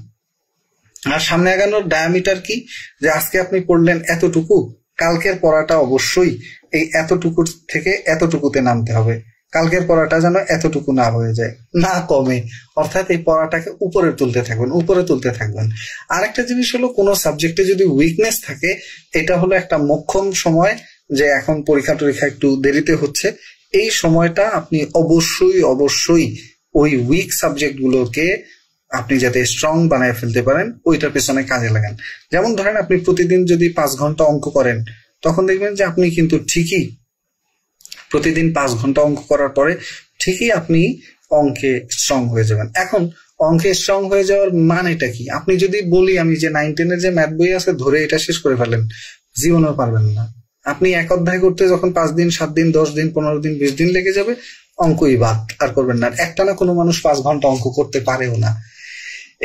আর সামনে আগানোর ডায়ামিটার কি, যে আজকে আপনি পড়লেন এতটুকু, কালকের পড়াটা অবশ্যই এই এতটুকু থেকে এতটুকুতে নামতে হবে। কালকের পড়াটা যেন এতটুকু না হয়ে যায়, না কমে, অর্থাৎ এই পড়াটাকে উপরে তুলতে থাকবেন। আরেকটা জিনিস হলো, কোনো সাবজেক্টে যদি উইকনেস থাকে, এটা হলো একটা মোক্ষম সময়, যে এখন পরীক্ষা একটু দেরিতে হচ্ছে, এই সময়টা আপনি অবশ্যই ওই উইক সাবজেক্ট গুলোকে আপনি যাতে স্ট্রং বানায় ফেলতে পারেন ওইটার পেছনে কাজে লাগান। যেমন ধরেন আপনি প্রতিদিন যদি 5 ঘন্টা অঙ্ক করেন, তখন দেখবেন যে আপনি কিন্তু ঠিকই প্রতিদিন 5 ঘন্টা অঙ্ক করার পরে ঠিকই আপনি অঙ্কে স্ট্রং হয়ে যাবেন। এখন অঙ্কে স্ট্রং হয়ে যাওয়ার মানেটা কি? আপনি যদি বলি আমি যে 9-10 এর যে ম্যাথ বই আছে ধরে এটা শেষ করে ফেলেন, জীবনেও পারবেন না। আপনি এক অধ্যায় করতে যখন 5 দিন, 7 দিন, 10 দিন, 15 দিন, 20 দিন লেগে যাবে, অঙ্কই বাদ, আর করবেন না। একটানা কোনো মানুষ 5 ঘন্টা অঙ্ক করতে পারেও না।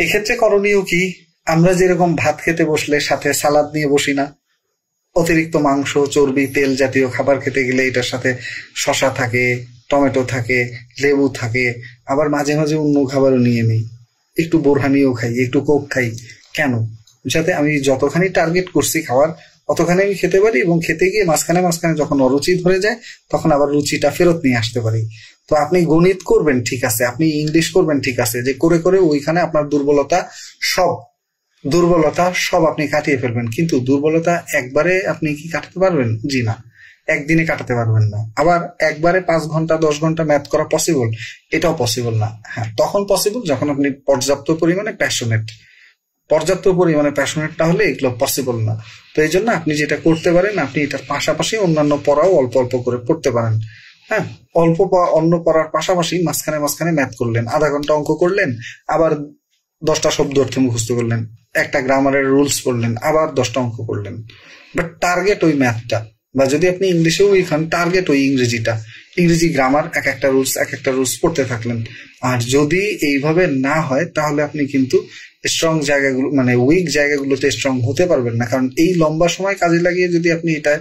এক্ষেত্রে করণীয় কি? আমরা যেরকম ভাত খেতে বসলে সাথে সালাদ নিয়ে বসি না, অতিরিক্ত মাংস, চর্বি, তেল জাতীয় খাবার খেতে গেলে এটার সাথে শসা থাকে, টমেটো থাকে, লেবু থাকে, আবার মাঝে মাঝে অন্য খাবারও নিয়ে নিই, একটু বোরহানিও খাই, একটু কোক খাই। কেন? যাতে আমি যতখানি টার্গেট করছি খাওয়ার অতখানি আমি খেতে পারি, এবং খেতে গিয়ে মাঝখানে যখন অরুচি ধরে যায় তখন আবার রুচিটা ফেরত নিয়ে আসতে পারি। তো আপনি গণিত করবেন ঠিক আছে, আপনি ইংলিশ করবেন ঠিক আছে, যে করে করে ওইখানে আপনার দুর্বলতা সব আপনি কাটিয়ে ফেলবেন, কিন্তু দুর্বলতা একবারে আপনি কি কাটাতে পারবেন? জি না, একদিনে কাটাতে পারবেন না। আবার একবারে 5 ঘন্টা 10 ঘন্টা ম্যাথ করা পসিবল? এটাও পসিবল না। হ্যাঁ, তখন পসিবল যখন আপনি পর্যাপ্ত পরিমাণে প্যাশনেট তাহলে এগুলো পসিবল না। তো এই জন্য আপনি যেটা করতে পারেন, আপনি এটার পাশাপাশি অন্যান্য পড়াও অল্প অল্প করে পড়তে পারেন। হ্যাঁ, অন্য পড়ার পাশাপাশি মাঝখানে ম্যাথ করলেন, আধা ঘন্টা অঙ্ক করলেন, আবার 10টা শব্দ অর্থ মুখস্থ করলেন, একটা গ্রামারের রুলস পড়লেন, আবার 10টা অঙ্ক করলেন। বাট টার্গেট ওই ম্যাথটা, বা যদি আপনি ইংলিশেও এখান টার্গেট ওই ইংরেজি গ্রামার এক একটা রুলস পড়তে থাকলেন। আর যদি এইভাবে না হয় তাহলে আপনি কিন্তু স্ট্রং জায়গাগুলো মানে উইক জায়গাগুলোতে স্ট্রং হতে পারবেন না। কারণ এই লম্বা সময় কাজে লাগিয়ে যদি আপনি এটা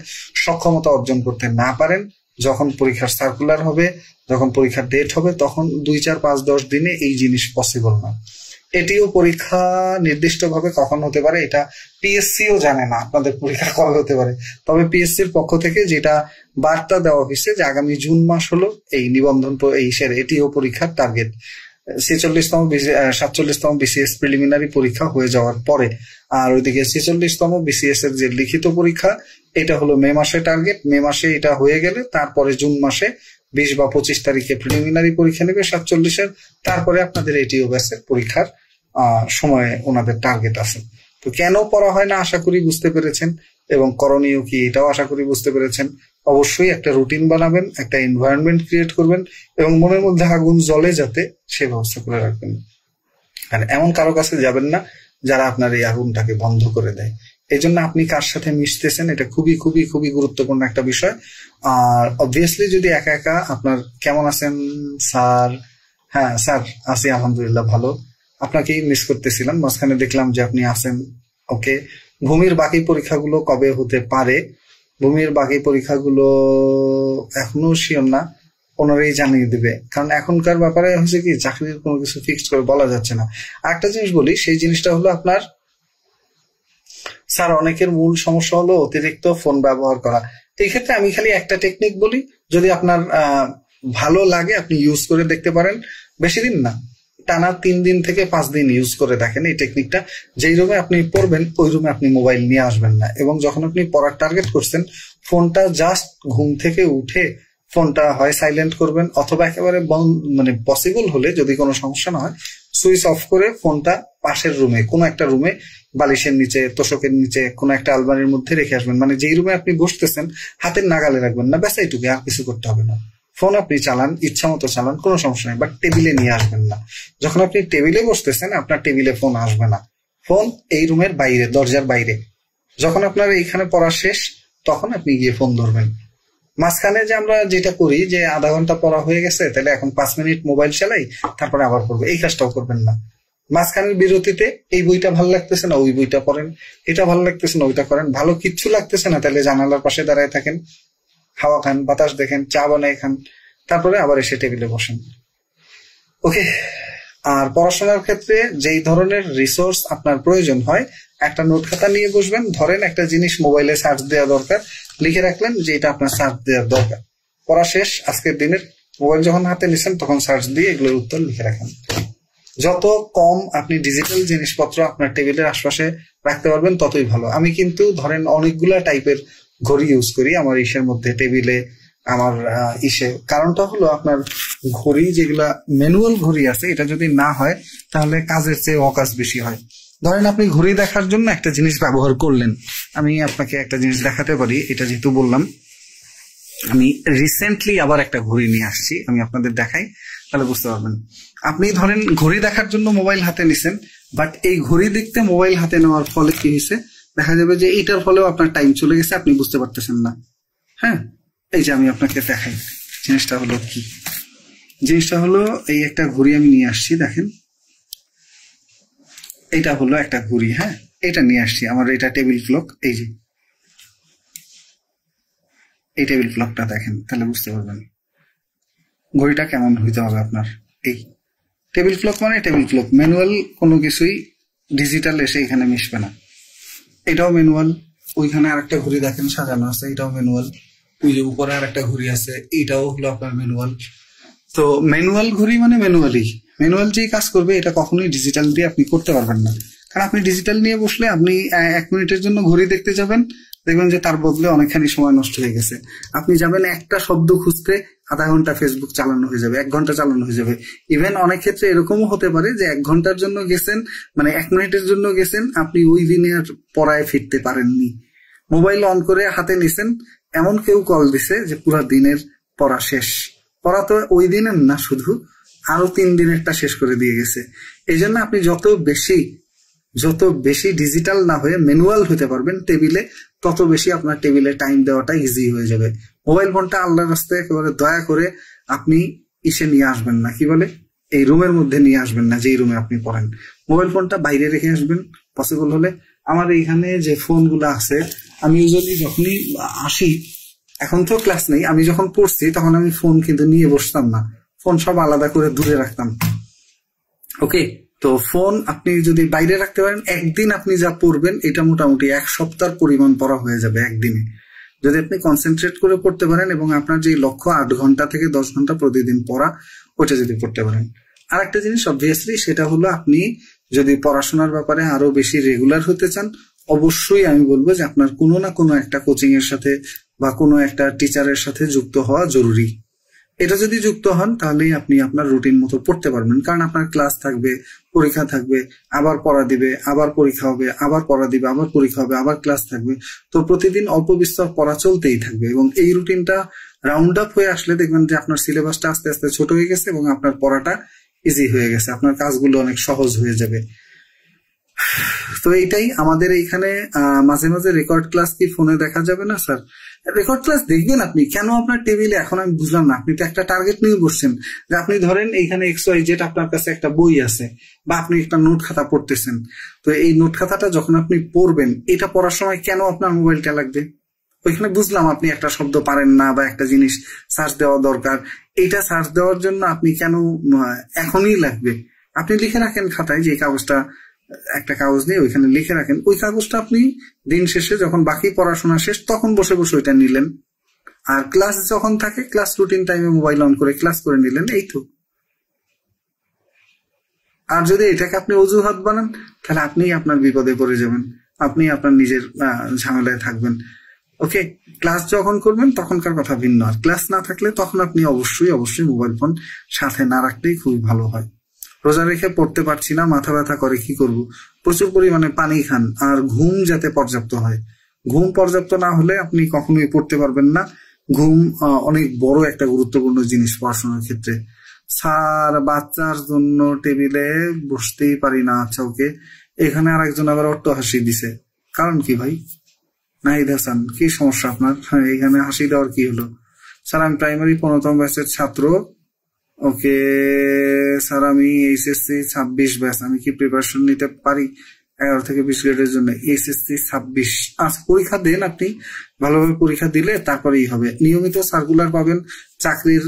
সক্ষমতা অর্জন করতে না পারেন, যখন পরীক্ষার সার্কুলার হবে, যখন পরীক্ষার ডেট হবে, তখন 2, 4, 5, 10 দিনে এই জিনিস পসিবল না। এটিও পরীক্ষা নির্দিষ্টভাবে কখন হতে পারে এটা পিএসসিও জানে না আপনাদের পরীক্ষা কবে হতে পারে। তবে পিএসসির পক্ষ থেকে যেটা বার্তা দেওয়া হয়েছে যে আগামী জুন মাস হলো এই নিবন্ধন এটিও পরীক্ষার টার্গেট। 47তম বিসিএস প্রিলিমিনারি পরীক্ষা হয়ে যাওয়ার পরে, আর ওইদিকে 46তম বিসিএস এর যে লিখিত পরীক্ষা এটা হলো মে মাসে টার্গেট। মে মাসে এটা হয়ে গেলে তারপরে জুন মাসে 20 বা 25 তারিখে প্রিলিমিনারি পরীক্ষা নেবে 47-এর। তারপরে আপনাদের এটিও ব্যাচের পরীক্ষার সময়ে ওনাদের টার্গেট আছে। তো কেন পড়া হয় না আশা করি বুঝতে পেরেছেন, এবং করণীয় কি এটাও আশা করি বুঝতে পেরেছেন। অবশ্যই একটা রুটিন বানাবেন, একটা এনভায়রনমেন্ট ক্রিয়েট করবেন, এবং মনের মধ্যে আগুন জ্বলে যাতে সে ব্যবস্থা করে রাখবেন। আর এমন কারো কাছে যাবেন না যারা আপনার এই আগুনটাকে বন্ধ করে দেয়। এই জন্য আপনি কার সাথে মিশতেছেন এটা খুবই খুবই খুবই গুরুত্বপূর্ণ একটা বিষয়। আর অবভিয়াসলি যদি একা একা আপনার কেমন আছেন স্যার? হ্যাঁ স্যার আছি আলহামদুলিল্লাহ ভালো, আপনাকেই মিস করতেছিলাম, মাঝখানে দেখলাম যে আপনি আছেন। ওকে, ভূমির বাকি পরীক্ষাগুলো কবে হতে পারে? ভূমির বাকি পরীক্ষাগুলো এখনো শিওর না, ওনারাই জানিয়ে দিবে। কারণ এখনকার ব্যাপারে হচ্ছে কি চাকরির কোনো কিছু ফিক্সড করে বলা যাচ্ছে না। আরেকটা জিনিস বলি, সেই জিনিসটা হলো আপনার স্যার অনেকের মূল সমস্যা হলো অতিরিক্ত ফোন ব্যবহার করা। এই ক্ষেত্রে আমি খালি একটা টেকনিক বলি, যদি আপনার ভালো লাগে আপনি ইউজ করে দেখতে পারেন। বেশি দিন না, টানা 3 দিন থেকে 5 দিন ইউজ করে দেখেন এই টেকনিকটা। যেই রুমে আপনি পড়বেন ওই রুমে আপনি মোবাইল নিয়ে আসবেন না, এবং যখন আপনি পড়ার টার্গেট করছেন ফোনটা জাস্ট ঘুম থেকে উঠে ফোনটা হয় সাইলেন্ট করবেন অথবা একেবারে মানে পসিবল হলে যদি কোনো সমস্যা না হয় সুইচ অফ করে ফোনটা পাশের রুমে, কোনো একটা রুমে, বালিশের নিচে, তোষকের নিচে, কোনো একটা আলমারির মধ্যে রেখে আসবেন। মানে যেই রুমে আপনি বসতেছেন হাতের নাগালে রাখবেন না, ব্যাস এইটুকু, আর কিছু করতে হবে না। ফোন আপনি চালান, ইচ্ছা মতো চালান, কোনো সমস্যা নেই, বাট টেবিলে নিয়ে আসবেন না। যখন আপনি টেবিলে বসতেছেন আপনার টেবিলে ফোন আসবে না, ফোন এই রুমের বাইরে, দরজার বাইরে। যখন আপনার এইখানে পড়া শেষ তখন আপনি গিয়ে ফোন ধরবেন। মাঝখানে যে আমরা যেটা করি যে আধা ঘন্টা পড়া হয়ে গেছে তাহলে এখন 5 মিনিট মোবাইল চালাই তারপরে আবার পড়বো, এই কাজটাও করবেন না। মাঝখানের বিরতিতে এই বইটা ভালো লাগতেছে না ওই বইটা পড়েন, এটা ভালো লাগতেছে না ওইটা করেন। ভালো কিচ্ছু লাগতেছে না তাহলে জানালার পাশে দাঁড়ায় থাকেন, হাওয়া খান, বাতাস দেখেন, চা বানায় খান, তারপরে আবার এসে টেবিলে বসেন। ওকে। আর পড়াশোনার ক্ষেত্রে যেই ধরনের রিসোর্স আপনার প্রয়োজন হয়, একটা নোট খাতা নিয়ে বসবেন, ধরেন একটা জিনিস মোবাইলে সার্চ দেওয়া দরকার, লিখে রাখলেন যে এটা আপনার সার্চ দেওয়ার দরকার। পড়া শেষ আজকের দিনের, মোবাইল যখন হাতে নিছেন তখন সার্চ দিয়ে এগুলোর উত্তর লিখে রাখেন। যত কম আপনি ডিজিটাল জিনিসপত্র আপনার টেবিলের আশপাশে রাখতে পারবেন ততই ভালো। আমি কিন্তু ধরেন অনেকগুলা টাইপের ঘড়ি ইউজ করি আমার ইসের মধ্যে, টেবিলে, আমার ইসে। কারণটা হলো আপনার ঘড়ি যেগুলা ম্যানুয়াল ঘড়ি আছে এটা যদি না হয় তাহলে কাজের চেয়ে অকাজ বেশি হয়। ধরেন আপনি ঘড়ি দেখার জন্য একটা জিনিস ব্যবহার করলেন, আমি আপনাকে একটা জিনিস দেখাতে পারি, এটা যেহেতু বললাম, আমি রিসেন্টলি আবার একটা ঘড়ি নিয়ে আসছি, আমি আপনাদের দেখাই তাহলে বুঝতে পারবেন। আপনি ধরেন ঘড়ি দেখার জন্য মোবাইল হাতে নিছেন, বাট এই ঘড়ি দেখতে মোবাইল হাতে নেওয়ার ফলে কি হয়েছে দেখা যাবে যে এইটার ফলেও আপনার টাইম চলে গেছে, আপনি বুঝতে পারতেছেন না। হ্যাঁ, এই যে আমি আপনাকে দেখাই জিনিসটা হলো কি, জিনিসটা হলো এই একটা ঘড়ি আমি নিয়ে আসছি, দেখেন এটা হলো একটা ঘড়ি। হ্যাঁ, এটা নিয়ে আসছি, আমার এটা টেবিল ক্লক, এই যে এই টেবিল ক্লকটা দেখেন তাহলে বুঝতে পারবেন ঘড়িটা কেমন হইতে হবে আপনার। এই টেবিল ক্লক মানে টেবিল ক্লক, ম্যানুয়াল কোনো কিছুই ডিজিটাল এসে এখানে মিশবে না। এটাও ম্যানুয়াল, ওইখানে আরেকটা ঘড়ি দেখেন সাজানো আছে, এটাও ম্যানুয়াল, ওই যে উপরে আরেকটা ঘড়ি আছে, এটাও হলো আপনার ম্যানুয়াল। তো ম্যানুয়াল ঘড়ি মানে ম্যানুয়ালি, ম্যানুয়াল যেই কাজ করবে এটা কখনোই ডিজিটাল দিয়ে আপনি করতে পারবেন না। কারণ আপনি ডিজিটাল নিয়ে বসলে আপনি 1 মিনিটের জন্য ঘড়ি দেখতে যাবেন, দেখবেন যে তার বদলে অনেকখানি সময় নষ্ট হয়ে গেছে। আপনি যাবেন একটা শব্দ খুঁজতে, আধা ঘন্টা ফেসবুক চালানো হয়ে যাবে, 1 ঘন্টা চালানো হয়ে যাবে। ইভেন অনেক ক্ষেত্রে এরকমও হতে পারে যে 1 ঘন্টার জন্য গেছেন, মানে 1 মিনিটের জন্য গেছেন, আপনি ওই দিনের পড়ায় ফিরতে পারেননি, মোবাইল অন করে হাতে নিছেন, এমন কেউ কল দিছে যে পুরো দিনের পড়া শেষ। পড়া তো ওই দিনের না, শুধু আরো 3 দিনেরটা শেষ করে দিয়ে গেছে। এই জন্য আপনি যত বেশি ডিজিটাল না হয়ে ম্যানুয়াল হতে পারবেন টেবিলে, তত বেশি আপনার টেবিলে টাইম দেওয়াটা ইজি হয়ে যাবে। মোবাইল ফোনটা আল্লাহর রাস্তায় একেবারে দয়া করে আপনি ইসে নিয়ে আসবেন না, কি বলে, এই রুমের মধ্যে নিয়ে আসবেন না যেই রুমে আপনি পড়েন। মোবাইল ফোনটা বাইরে রেখে আসবেন পসিবল হলে। আমার এইখানে যে ফোনগুলো আছে, আমি ইউজুয়ালি যখনই আসি, এখন তো ক্লাস নেই, আমি যখন পড়ছি তখন আমি ফোন কিন্তু নিয়ে বসতাম না, ফোন সব আলাদা করে দূরে রাখতাম। ওকে, তো ফোন আপনি যদি বাইরে রাখতে পারেন, একদিন আপনি যা পড়বেন এটা মোটামুটি 1 সপ্তাহের পরিমাণ পড়া হয়ে যাবে একদিনে, যদি আপনি কনসেন্ট্রেট করে পড়তে পারেন এবং আপনার যে লক্ষ্য 8 ঘন্টা থেকে 10 ঘন্টা প্রতিদিন পড়া, ওটা যদি পড়তে পারেন। আর একটা জিনিস অবভিয়াসলি সেটা হলো, আপনি যদি পড়াশোনার ব্যাপারে আরো বেশি রেগুলার হতে চান, অবশ্যই আমি বলবো যে আপনার কোনো না কোনো একটা কোচিং এর সাথে বা কোনো একটা টিচারের সাথে যুক্ত হওয়া জরুরি। এটা যদি যুক্ত হন তাহলেই আপনি আপনার রুটিন মতো পড়তে পারবেন। কারণ আপনার ক্লাস থাকবে, পরীক্ষা থাকবে, আবার পড়া দিবে, আবার পরীক্ষা হবে, আবার পড়া দিবে, আবার পরীক্ষা হবে, আবার ক্লাস থাকবে। তো প্রতিদিন অল্প বিস্তর পড়া চলতেই থাকবে এবং এই রুটিনটা রাউন্ড আপ হয়ে আসলে দেখবেন যে আপনার সিলেবাসটা আস্তে আস্তে ছোট হয়ে গেছে এবং আপনার পড়াটা ইজি হয়ে গেছে, আপনার কাজগুলো অনেক সহজ হয়ে যাবে। তো এইটাই আমাদের এইখানে মাঝে মাঝে রেকর্ড ক্লাস কি ফোনে দেখা যাবে না স্যার? রেকর্ড ক্লাস দেখবেন আপনি, কেন আপনার টেবিলে, এখন আমি বুঝলাম না। আপনি তো একটা টার্গেট নিয়ে বসছেন যে আপনি ধরেন এইখানে XYZ আপনার কাছে একটা বই আছে বা আপনি একটা নোট খাতা পড়তেছেন, তো এই নোট খাতাটা যখন আপনি পড়বেন, এটা পড়ার সময় কেন আপনার মোবাইলটা লাগবে? ওইখানে বুঝলাম আপনি একটা শব্দ পারেন না বা একটা জিনিস সার্চ দেওয়া দরকার, এইটা সার্চ দেওয়ার জন্য আপনি কেন এখনই লাগবে? আপনি লিখে রাখেন খাতায়, যে কাগজটা, একটা কাগজ নিয়ে ওইখানে লিখে রাখেন, ওই কাগজটা আপনি দিন শেষে যখন বাকি পড়াশোনা শেষ তখন বসে বসে ওইটা নিলেন। আর ক্লাস যখন থাকে, ক্লাস রুটিন টাইমে মোবাইল অন করে ক্লাস করে নিলেন, এই তো। আর যদি এটাকে আপনি অজুহাত বানান তাহলে আপনি আপনার বিপদে পড়ে যাবেন, আপনি আপনার নিজের ঝামেলায় থাকবেন। ওকে, ক্লাস যখন করবেন তখনকার কথা ভিন্ন, আর ক্লাস না থাকলে তখন আপনি অবশ্যই মোবাইল ফোন সাথে না রাখলেই খুবই ভালো হয়। রোজা রেখে পড়তে পারছি না, মাথা ব্যথা করে, কি করব? প্রচুর পরিমাণে পানি খান, আর ঘুম যাতে পর্যাপ্ত হয়। ঘুম পর্যাপ্ত না হলে আপনি কখনোই পড়তে পারবেন না। ঘুম অনেক বড় একটা গুরুত্বপূর্ণ জিনিস পড়াশোনার ক্ষেত্রে। স্যার, বাচ্চার জন্য টেবিলে বসতেই পারি না। আচ্ছা ওকে, এখানে আর একজন আবার অট্ট হাসি দিছে, কারণ কি ভাই? নাহিদ হাসান, কি সমস্যা আপনার? হ্যাঁ, এখানে হাসি দেওয়ার কি হলো? স্যার, আমি প্রাইমারি 15তম ব্যাচের ছাত্র। ওকে স্যার, আমি এইচএসসি 26 ব্যাচ, আমি কি প্রিপারেশন নিতে পারি 11 থেকে 20 গ্রেডের জন্য? এইচএসসি 26, আচ্ছা পরীক্ষা দেন, আপনি ভালোভাবে পরীক্ষা দিলে তারপরেই হবে। নিয়মিত সার্কুলার পাবেন। চাকরির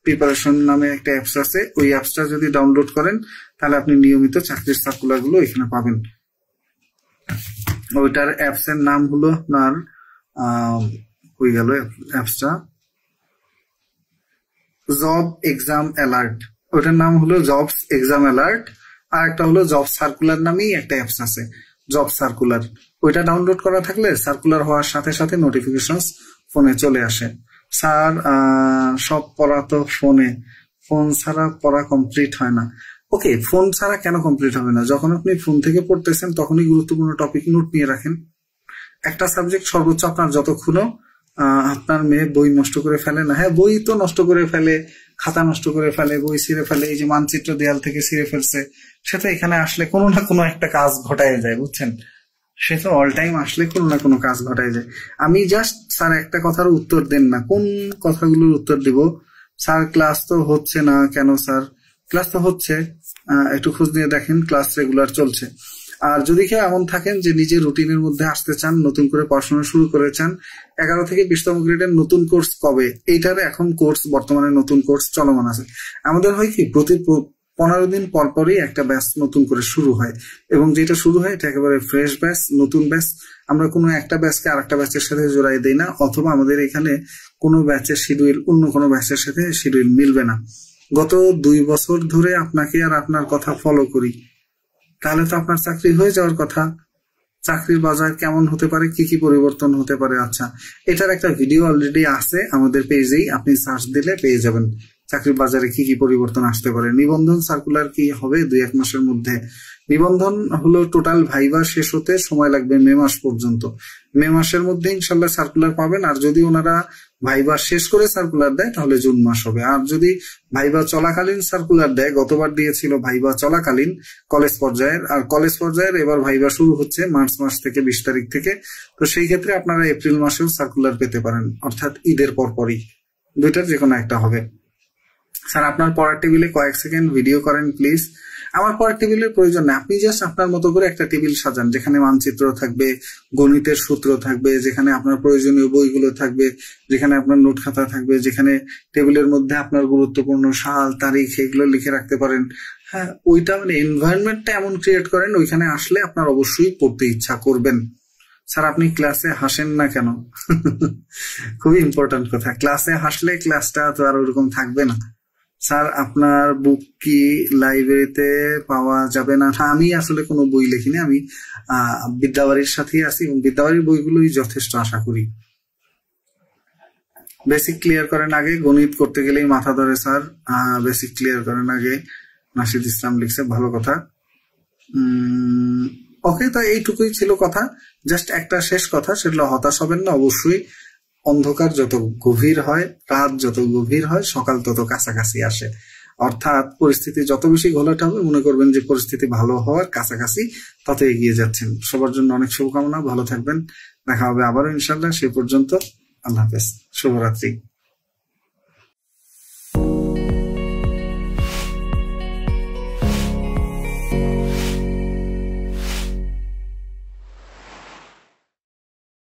প্রিপারেশন নামে একটা অ্যাপস আছে, ওই অ্যাপসটা যদি ডাউনলোড করেন তাহলে আপনি নিয়মিত চাকরির সার্কুলার গুলো এখানে পাবেন। ওইটার অ্যাপস এর নাম হলো আপনার হয়ে গেল অ্যাপসটা জব এক্সাম অ্যালার্ট। ওটার নাম হলো জবস এক্সাম অ্যালার্ট। আর একটা হলো জব সার্কুলার নামেই একটা অ্যাপস আছে, জব সার্কুলার। ওইটা ডাউনলোড করা থাকলে সার্কুলার হওয়ার সাথে সাথে নোটিফিকেশন ফোনে চলে আসে। স্যার, সব পড়া তো ফোনে, ফোন ছাড়া পড়া কমপ্লিট হয় না। ওকে, ফোন ছাড়া কেন কমপ্লিট হবে না? যখন আপনি ফোন থেকে পড়তেছেন তখনই গুরুত্বপূর্ণ টপিক নোট নিয়ে রাখেন। একটা সাবজেক্ট সর্বোচ্চ আপনার যতক্ষণ আপনার মেয়ে বই নষ্ট করে ফেলে না, হ্যাঁ বই তো নষ্ট করে ফেলে, খাতা নষ্ট করে ফেলে, বই ছিঁড়ে ফেলে, এই যে মানচিত্র দেয়াল থেকে ছিঁড়ে ফেলছে, সেটা এখানে আসলে কোনো না কোনো একটা কাজ ঘটায় যায়, বুঝছেন? সে তো অল টাইম আসলে কোনো না কোনো কাজ ঘটায় যায়। আমি জাস্ট স্যার একটা কথার উত্তর দেন না, কোন কথাগুলোর উত্তর দিব? স্যার ক্লাস তো হচ্ছে না কেন? স্যার ক্লাস তো হচ্ছে, একটু খোঁজ নিয়ে দেখেন, ক্লাস রেগুলার চলছে। আর যদি কেউ এমন থাকেন যে নিজের রুটিনের মধ্যে আসতে চান, নতুন করে পড়াশোনা শুরু করে চান, 11 থেকে 20তম গ্রেডের নতুন কোর্স কবে? এইটার এখন কোর্স বর্তমানে নতুন কোর্স চলমান আছে। আমাদের হয় কি, প্রতি 15 দিন পরপরই একটা ব্যাচ নতুন করে শুরু হয়, এবং যেটা শুরু হয় এটা একেবারে ফ্রেশ ব্যাচ, নতুন ব্যাচ। আমরা কোনো একটা ব্যাচকে আরেকটা ব্যাচের সাথে জোড়াই দিই না, অথবা আমাদের এখানে কোনো ব্যাচের শিডিউল অন্য কোনো ব্যাচের সাথে শিডিউল মিলবে না। গত 2 বছর ধরে আপনাকে আর আপনার কথা ফলো করি, তাহলে তো আপনার চাকরি হয়ে যাওয়ার কথা। চাকরির বাজার কেমন হতে পারে, কি কি পরিবর্তন হতে পারে, আচ্ছা এটার একটা ভিডিও অলরেডি আছে আমাদের পেজেই, আপনি সার্চ দিলে পেয়ে যাবেন চাকরির বাজারে কি কি পরিবর্তন আসতে পারে। নিবন্ধন সার্কুলার কি হবে 2-1 মাসের মধ্যে। নিবন্ধন হলো টোটাল ভাইবা শেষ হতে সময় লাগবে মে মাস পর্যন্ত। মে মাসের মধ্যে ইনশাল্লাহ সার্কুলার পাবেন। আর যদি ওনারা ভাইবা শেষ করে সার্কুলার দেয় তাহলে জুন মাস হবে। আর যদি ভাইবা চলাকালীন সার্কুলার দেয়, গতবার দিয়েছিল ভাইবা চলাকালীন কলেজ পর্যায়ের, আর কলেজ পর্যায়ের এবার ভাইবা শুরু হচ্ছে মার্চ মাস থেকে 20 তারিখ থেকে, তো সেই ক্ষেত্রে আপনারা এপ্রিল মাসেও সার্কুলার পেতে পারেন, অর্থাৎ ঈদের পরপরই। দুইটার যে কোনো একটা হবে। স্যার আপনার পড়ার টেবিলে কয়েক সেকেন্ড ভিডিও করেন প্লিজ। আমার পড়ার টেবিলের প্রয়োজন নেই, আপনি জাস্ট আপনার মতো করে একটা টেবিল সাজান, যেখানে মানচিত্র থাকবে, গণিতের সূত্র থাকবে, যেখানে আপনার প্রয়োজনীয় বইগুলো থাকবে, যেখানে আপনার নোট খাতা থাকবে, যেখানে টেবিলের মধ্যে আপনার গুরুত্বপূর্ণ সাল তারিখ এগুলো লিখে রাখতে পারেন। হ্যাঁ, ওইটা মানে এনভায়রনমেন্টটা এমন ক্রিয়েট করেন ওইখানে আসলে আপনার অবশ্যই পড়তে ইচ্ছা করবেন। স্যার আপনি ক্লাসে হাসেন না কেন? খুবই ইম্পর্টেন্ট কথা, ক্লাসে হাসলে ক্লাসটা তো আর ওরকম থাকবে না। স্যার আপনার বুক কি লাইব্রেরিতে পাওয়া যাবে না? আমি আসলে কোনো বই লিখিনি, আমি বিদ্যাবাড়ির সাথেই আছি এবং বিদ্যাবাড়ির বইগুলোই যথেষ্ট আশা করি। বেসিক ক্লিয়ার করেন আগে, গণিত করতে গেলেই মাথা ধরে স্যার। বেসিক ক্লিয়ার করেন আগে, নাশিদ ইসলাম লিখছে, ভালো কথা। ওকে, তো এইটুকুই ছিল কথা। জাস্ট একটা শেষ কথা, সেটা হতাশ হবেন না অবশ্যই। অন্ধকার যত গভীর হয়, রাত যত গভীর হয়, সকাল তত কাছাকাছি আসে। অর্থাৎ পরিস্থিতি যত বেশি ঘোলাটে হবে, মনে করবেন যে পরিস্থিতি ভালো হওয়ার কাছাকাছি, তত এগিয়ে যাচ্ছেন। সবার জন্য অনেক শুভকামনা, ভালো থাকবেন, দেখা হবে আবারও ইনশাল্লাহ। সেই পর্যন্ত আল্লাহ হাফেজ, শুভরাত্রি।